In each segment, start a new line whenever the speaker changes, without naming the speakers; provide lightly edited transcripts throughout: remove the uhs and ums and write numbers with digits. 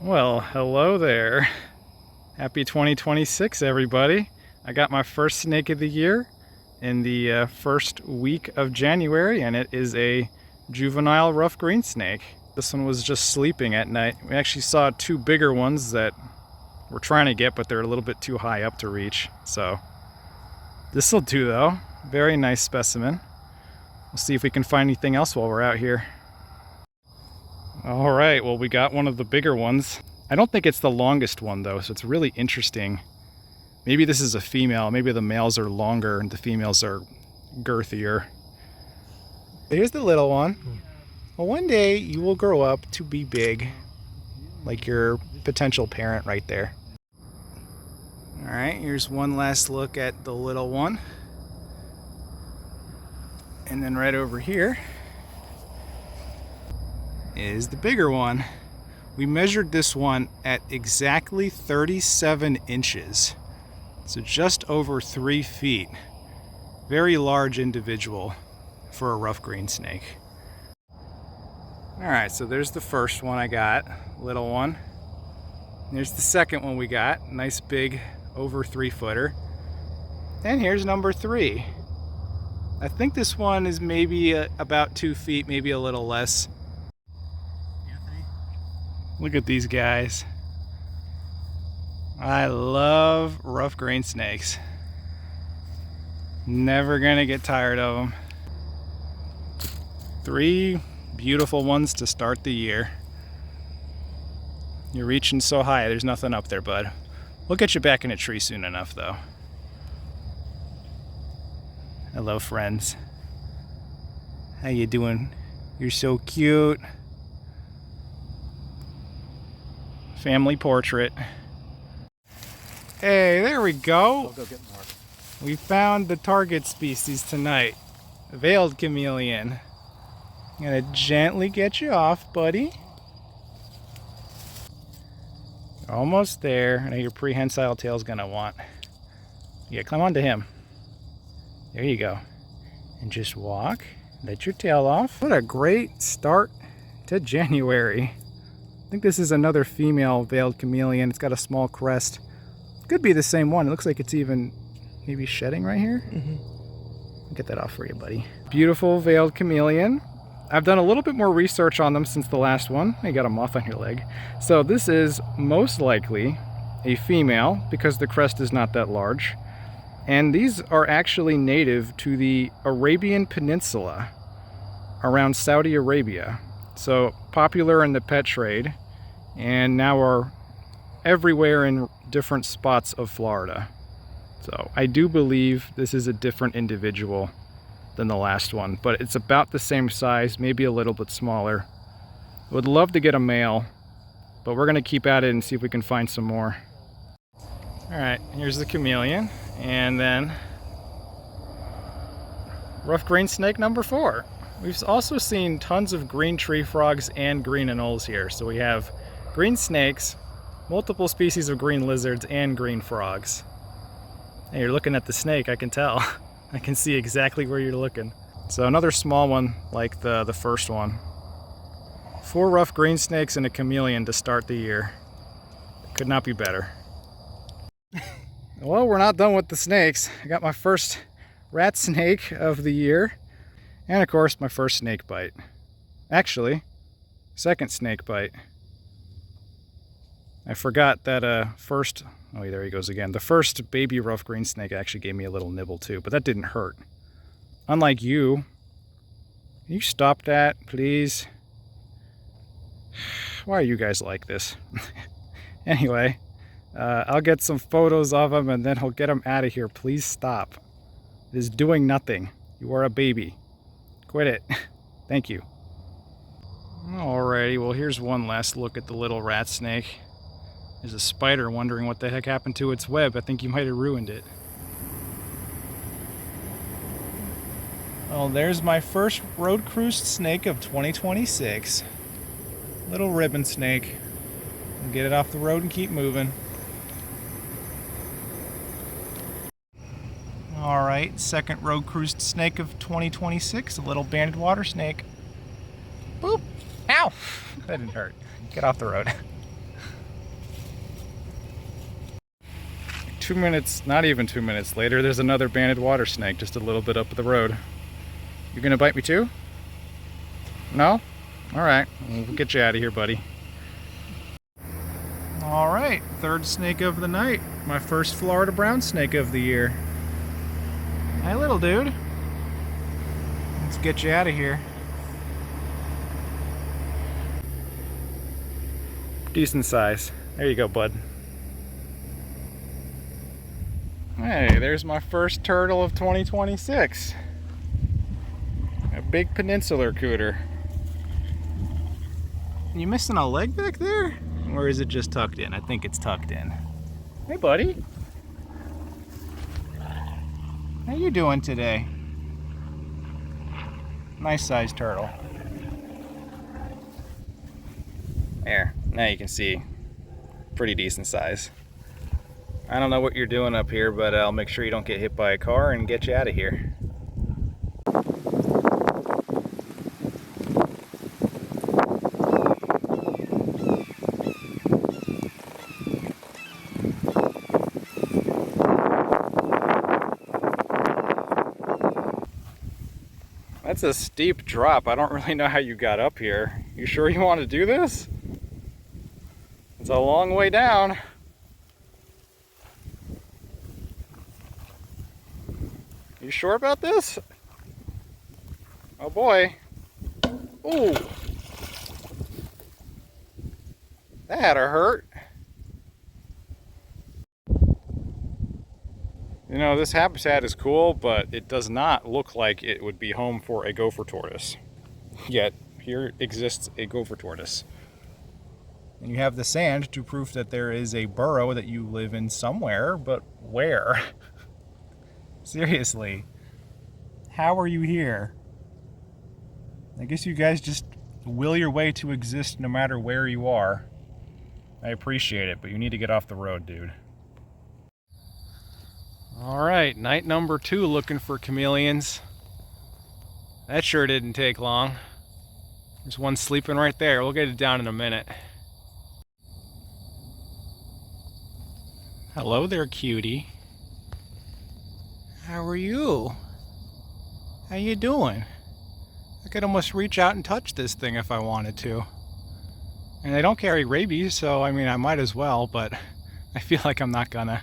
Well, hello there. Happy 2026, everybody. I got my first snake of the year in the first week of January, and it is a juvenile rough green snake. This one was just sleeping at night. We actually saw two bigger ones that we're trying to get, but they're a little bit too high up to reach. So this will do though. Very nice specimen. We'll see if we can find anything else while we're out here. All right, well, we got one of the bigger ones. I don't think it's the longest one though, so it's really interesting. Maybe this is a female. Maybe the males are longer and the females are girthier. Here's the little one. Well, one day you will grow up to be big, like your potential parent right there. All right, here's one last look at the little one. And then right over here is the bigger one. We measured this one at exactly 37 inches. So just over 3 feet. Very large individual for a rough green snake. All right, so there's the first one I got, little one. There's the second one we got, nice big over 3-footer. And here's number 3. I think this one is maybe about 2 feet, maybe a little less. Look at these guys. I love rough green snakes. Never gonna get tired of them. 3 beautiful ones to start the year. You're reaching so high, there's nothing up there, bud. We'll get you back in a tree soon enough, though. Hello, friends. How you doing? You're so cute. Family portrait. Hey, there we go.
I'll go get more.
We found the target species tonight. Veiled chameleon. I'm gonna gently get you off, buddy. Almost there. I know your prehensile tail's gonna want. Yeah, climb onto him. There you go. And just walk. Let your tail off. What a great start to January. I think this is another female veiled chameleon. It's got a small crest. Could be the same one. It looks like it's even maybe shedding right here. I'll get that off for you, buddy. Beautiful veiled chameleon. I've done a little bit more research on them since the last one. You got a moth on your leg. So this is most likely a female because the crest is not that large. And these are actually native to the Arabian Peninsula around Saudi Arabia. So popular in the pet trade, and now are everywhere in different spots of Florida. So I do believe this is a different individual than the last one, but it's about the same size, maybe a little bit smaller. Would love to get a male, but we're gonna keep at it and see if we can find some more. All right, here's the chameleon, and then rough green snake number 4. We've also seen tons of green tree frogs and green anoles here. So we have green snakes, multiple species of green lizards, and green frogs. Hey, you're looking at the snake, I can tell. I can see exactly where you're looking. So another small one like the first one. 4 rough green snakes and a chameleon to start the year. Could not be better. Well, we're not done with the snakes. I got my first rat snake of the year. And of course, my first snake bite. Actually, second snake bite. I forgot that first, oh there he goes again. The first baby rough green snake actually gave me a little nibble too, but that didn't hurt. Unlike you. Can you stop that, please? Why are you guys like this? Anyway, I'll get some photos of him and then he'll get him out of here. Please stop. It is doing nothing. You are a baby. Quit it. Thank you. Alrighty, well here's one last look at the little rat snake. There's a spider wondering what the heck happened to its web. I think you might have ruined it. Well, there's my first road cruised snake of 2026. Little ribbon snake. We'll get it off the road and keep moving. Alright, second road cruised snake of 2026, a little banded water snake. Boop! Ow! That didn't hurt. Get off the road. 2 minutes, not even 2 minutes later, there's another banded water snake just a little bit up the road. You gonna bite me too? No? Alright, we'll get you out of here, buddy. Alright, third snake of the night. My first Florida brown snake of the year. Hey, little dude. Let's get you out of here. Decent size. There you go, bud. Hey, there's my first turtle of 2026. A big peninsular cooter. You missing a leg back there? Or is it just tucked in? I think it's tucked in. Hey, buddy. How you doing today? Nice sized turtle. There, now you can see. Pretty decent size. I don't know what you're doing up here, but I'll make sure you don't get hit by a car and get you out of here. That's a steep drop. I don't really know how you got up here. You sure you want to do this? It's a long way down. You sure about this? Oh boy. Ooh. That had to hurt. You know, this habitat is cool, but it does not look like it would be home for a gopher tortoise. Yet, here exists a gopher tortoise. And you have the sand to prove that there is a burrow that you live in somewhere, but where? Seriously. How are you here? I guess you guys just will your way to exist no matter where you are. I appreciate it, but you need to get off the road, dude. Alright, night number 2 looking for chameleons. That sure didn't take long. There's one sleeping right there. We'll get it down in a minute. Hello there, cutie. How are you? How you doing? I could almost reach out and touch this thing if I wanted to. And I don't carry rabies, so I mean I might as well, but I feel like I'm not gonna.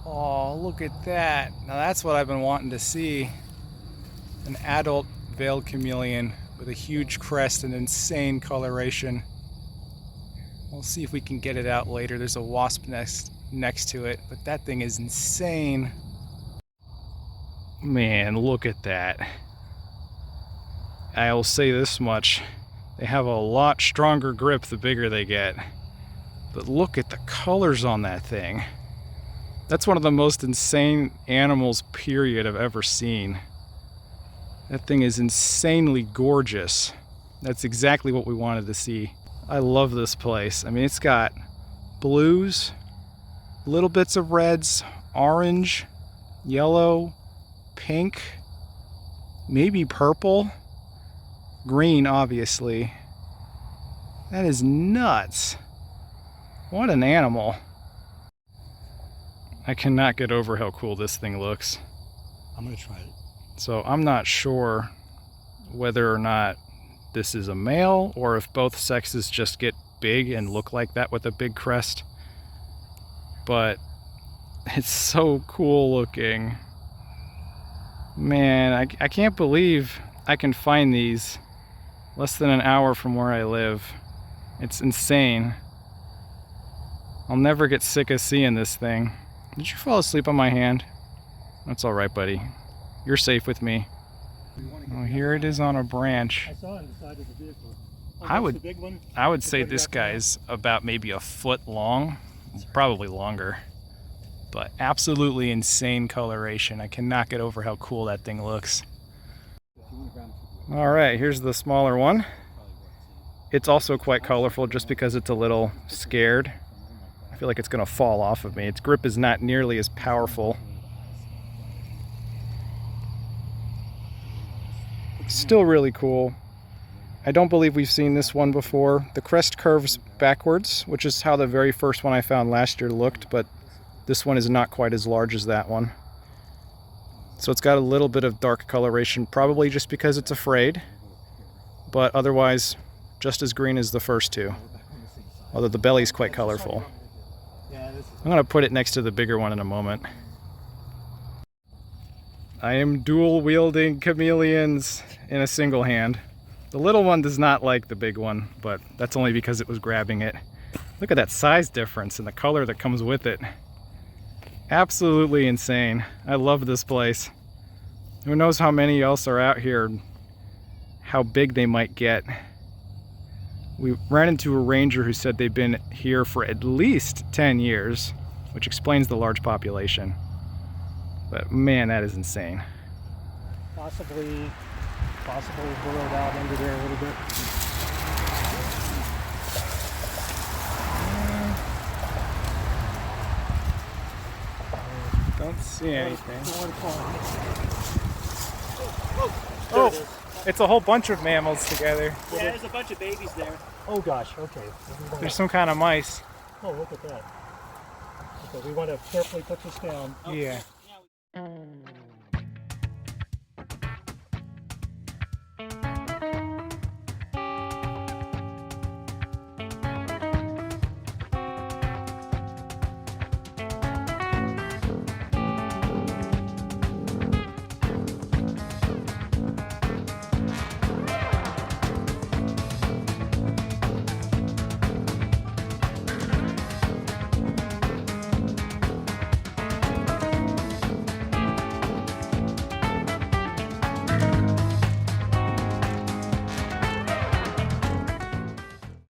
Oh, look at that. Now that's what I've been wanting to see. An adult veiled chameleon with a huge crest and insane coloration. We'll see if we can get it out later. There's a wasp nest next to it, but that thing is insane. Man, look at that. I'll say this much. They have a lot stronger grip the bigger they get. But look at the colors on that thing. That's one of the most insane animals, period, I've ever seen. That thing is insanely gorgeous. That's exactly what we wanted to see. I love this place. I mean, it's got blues, little bits of reds, orange, yellow, pink, maybe purple, green, obviously. That is nuts. What an animal. I cannot get over how cool this thing looks.
I'm gonna try it.
So I'm not sure whether or not this is a male or if both sexes just get big and look like that with a big crest. But it's so cool looking. Man, I can't believe I can find these less than an hour from where I live. It's insane. I'll never get sick of seeing this thing. Did you fall asleep on my hand? That's alright, buddy. You're safe with me. Oh, here it is on a branch.
I saw it on the side of the vehicle. Oh,
I would say this guy's about maybe a foot long, probably longer. But absolutely insane coloration. I cannot get over how cool that thing looks. Alright, here's the smaller one. It's also quite colorful just because it's a little scared. I feel like it's going to fall off of me. Its grip is not nearly as powerful. Still really cool. I don't believe we've seen this one before. The crest curves backwards, which is how the very first one I found last year looked, but This one is not quite as large as that one. So it's got a little bit of dark coloration, probably just because it's afraid, but otherwise just as green as the first two, although the belly's quite colorful. I'm going to put it next to the bigger one in a moment. I am dual wielding chameleons in a single hand. The little one does not like the big one, but that's only because it was grabbing it. Look at that size difference and the color that comes with it. Absolutely insane. I love this place. Who knows how many else are out here, how big they might get. We ran into a ranger who said they've been here for at least 10 years, which explains the large population. But man, that is insane.
Possibly burrowed out under there a little bit.
Don't see anything.
Oh,
It's a whole bunch of mammals together.
Yeah, there's a bunch of babies there.
oh gosh, okay.
There's some kind of mice.
Oh, look at that. Okay, we want to carefully put this down.
Yeah.